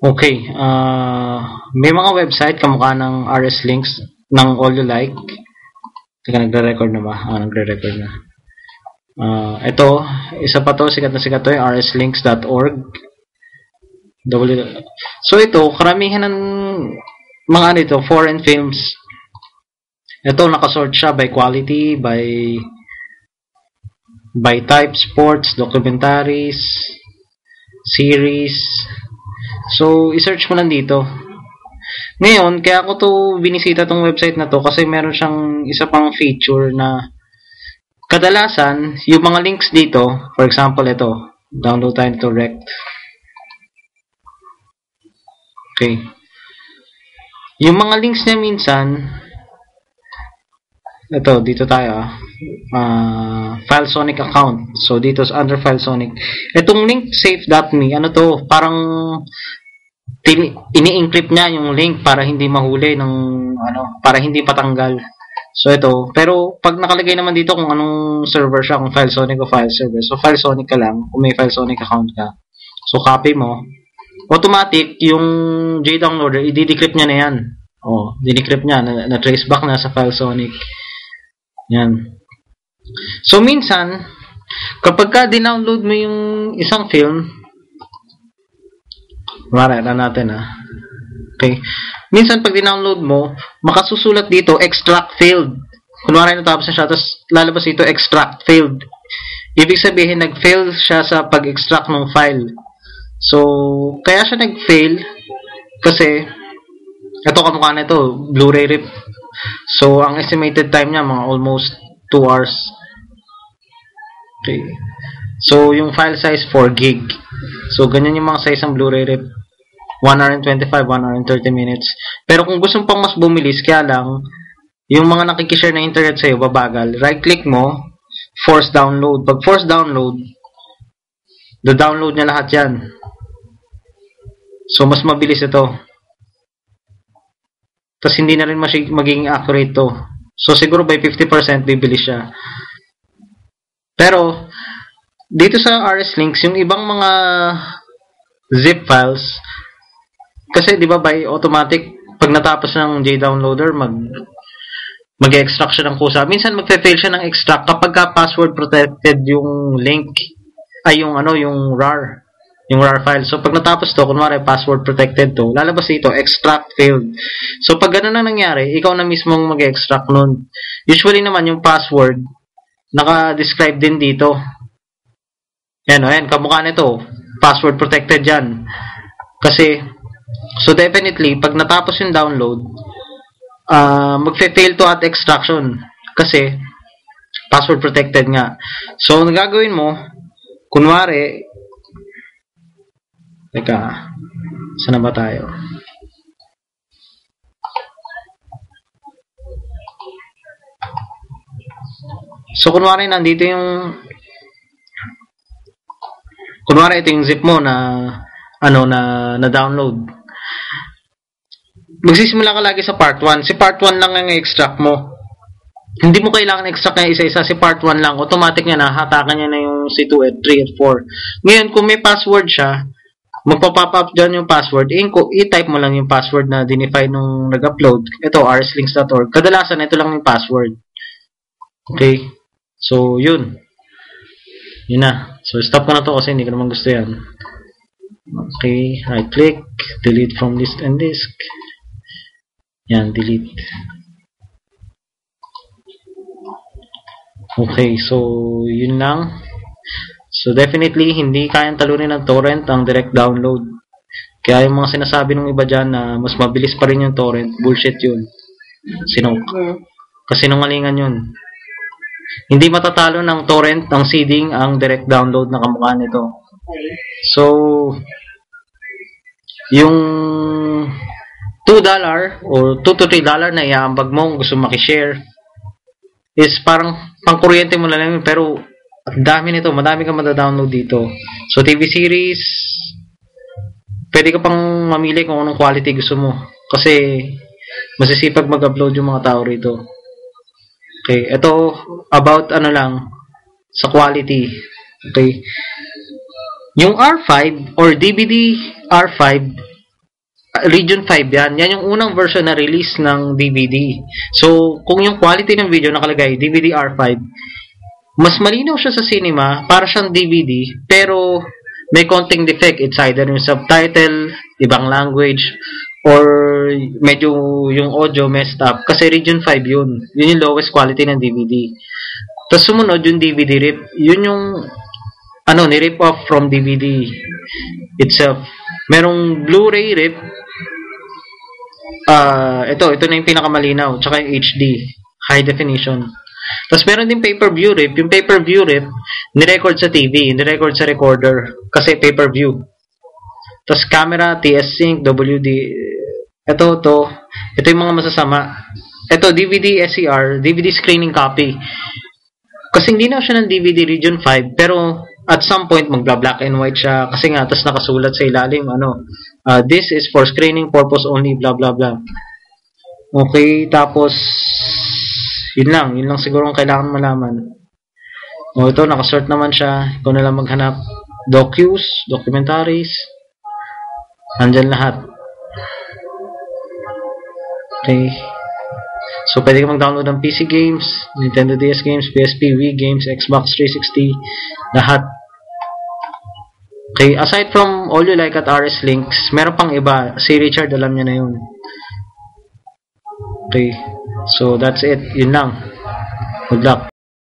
Okay, may mga website kamukha ng RS Links ng All You Like. Teka, nagre-record na ba? Nagre-record na. Ito, isa pa to, sikat na sikat to, yung rslinks.org. So ito, karamihan ng mga ano ito, foreign films. Ito, nakasort siya by quality, by type, sports, documentaries, series. So, i-search mo lang dito. Ngayon, kaya ko to binisita tong website na to kasi meron siyang isa pang feature na kadalasan, yung mga links dito, for example, ito, download tayo to Rect. Okay. Yung mga links niya minsan, ito, dito tayo, Filesonic account. So, dito under Filesonic. Itong link, safe.me, ano to, parang ini-encrypt niya yung link para hindi mahuli ng, para hindi patanggal. So, ito. Pero, pag nakalagay naman dito kung anong server siya, kung Filesonic o file server. So, Filesonic ka lang, kung may Filesonic account ka. So, copy mo. Automatic, yung JDownloader, i-decrypt niya na yan. Di-decrypt niya. Na-trace back na sa Filesonic. Yan. So, minsan, kapag ka dinownload mo yung isang film, marara natin okay. Minsan pag dinownload mo, makasusulat dito, extract failed. Kunwari natapos na siya, tapos lalabas dito, extract failed. Ibig sabihin, nag-fail siya sa pag-extract ng file. So, kaya siya nag-fail, kasi, ito kamukha na ito, Blu-ray rip. So, ang estimated time niya, mga almost 2 hours. Okay. So, yung file size, 4 gig. So, ganyan yung mga size ng Blu-ray rip. 1 hour and 25, 1 hour and 30 minutes. Pero kung gusto pang mas bumilis, kaya lang, yung mga nakikishare na internet sa'yo, babagal. Right-click mo, force download. Pag force download, download niya lahat yan. So, mas mabilis ito. Tapos, hindi na rin magiging accurate to. So, siguro by 50%, bibilis siya. Pero, dito sa RS Links, yung ibang mga zip files, kasi di ba by automatic, pag natapos ng JDownloader, mag-extract siya ng kusa. Minsan magfe-fail siya ng extract kapag ka password protected yung link, yung RAR. Yung RAR file. So, pag natapos to, kunwari password protected to, lalabas ito, extract failed. So, pag ganun na nangyari, ikaw na mismong mag-extract nun. Usually naman, yung password, naka-describe din dito. Yan, kamukha nito. Password protected yan. Kasi, so definitely, pag natapos yung download, magfe-fail to at extraction. Kasi, password protected nga. So, ang gagawin mo, kunwari, teka, saan na ba tayo? So, kunwari, nandito yung kunwari, ito yung zip mo na download. Magsisimula ka lagi sa part 1. Si part 1 lang ang i-extract mo. Hindi mo kailangan extract na isa-isa. Si part 1 lang. Automatic niya na. Hatakan niya na yung si 2 at 3 at 4. Ngayon, kung may password siya, magpa-pop up dyan yung password. I-type mo lang yung password na dinefine nung nag-upload. Ito, rslinks.org. Kadalasan, ito lang yung password. Okay? So, yun. Yun na. So, stop ko na to kasi hindi ko naman gusto yan. Okay. Right-click. Delete from list and disk. Yan, delete. Okay, so yun lang. So definitely hindi kayang talunin ng torrent ang direct download. Kaya yung mga sinasabi ng iba dyan na mas mabilis pa rin yung torrent, bullshit yun. Kasinungalingan yun. Hindi matatalo ng torrent ang seeding ang direct download na kamukha nito. So yung $2 or $2 to $3 na iaambag mo gusto makishare is parang pangkuryente mo lang yun, pero ang dami nito, madami kang madadownload dito. So TV series, pwede ka pang mamili kung anong quality gusto mo kasi masisipag mag-upload yung mga tao rito. Okay, ito about lang sa quality. Okay, yung R5 or DVD R5 Region 5 yan. Yan yung unang version na release ng DVD. So, kung yung quality ng video nakalagay, DVD R5, mas malinaw siya sa cinema, para siyang DVD, pero may konting defect. It's either yung subtitle, ibang language, or medyo yung audio messed up. Kasi Region 5 yun. Yun yung lowest quality ng DVD. Tapos sumunod yung DVD rip. Yun yung ni-rip off from DVD itself. Merong Blu-ray rip. Ito na yung pinakamalinaw. Tsaka yung HD. High definition. Tapos meron din pay-per-view rip. Yung pay-per-view rip, ni-record sa TV, ni-record sa recorder. Kasi pay-per-view. Tapos camera, TS-Sync, WD. Ito yung mga masasama. Ito, DVD SCR, DVD screening copy. Kasi hindi na siya ng DVD Region 5, pero at some point, magla-black and white siya. Kasi nga, tapos nakasulat sa ilalim, this is for screening purpose only, blah, blah, blah. Okay, tapos, yun lang siguro ang kailangan malaman. Ito, nakasort naman siya. Ikaw na lang maghanap. Docus, documentaries, nandyan lahat. Okay. So, pwede ka mag-download ng PC games, Nintendo DS games, PSP, Wii games, Xbox 360, lahat. Okay, aside from All You Like at RS Links, meron pang iba. Si Richard, alam niya na yun. Okay. So, that's it. Yun lang. Good luck.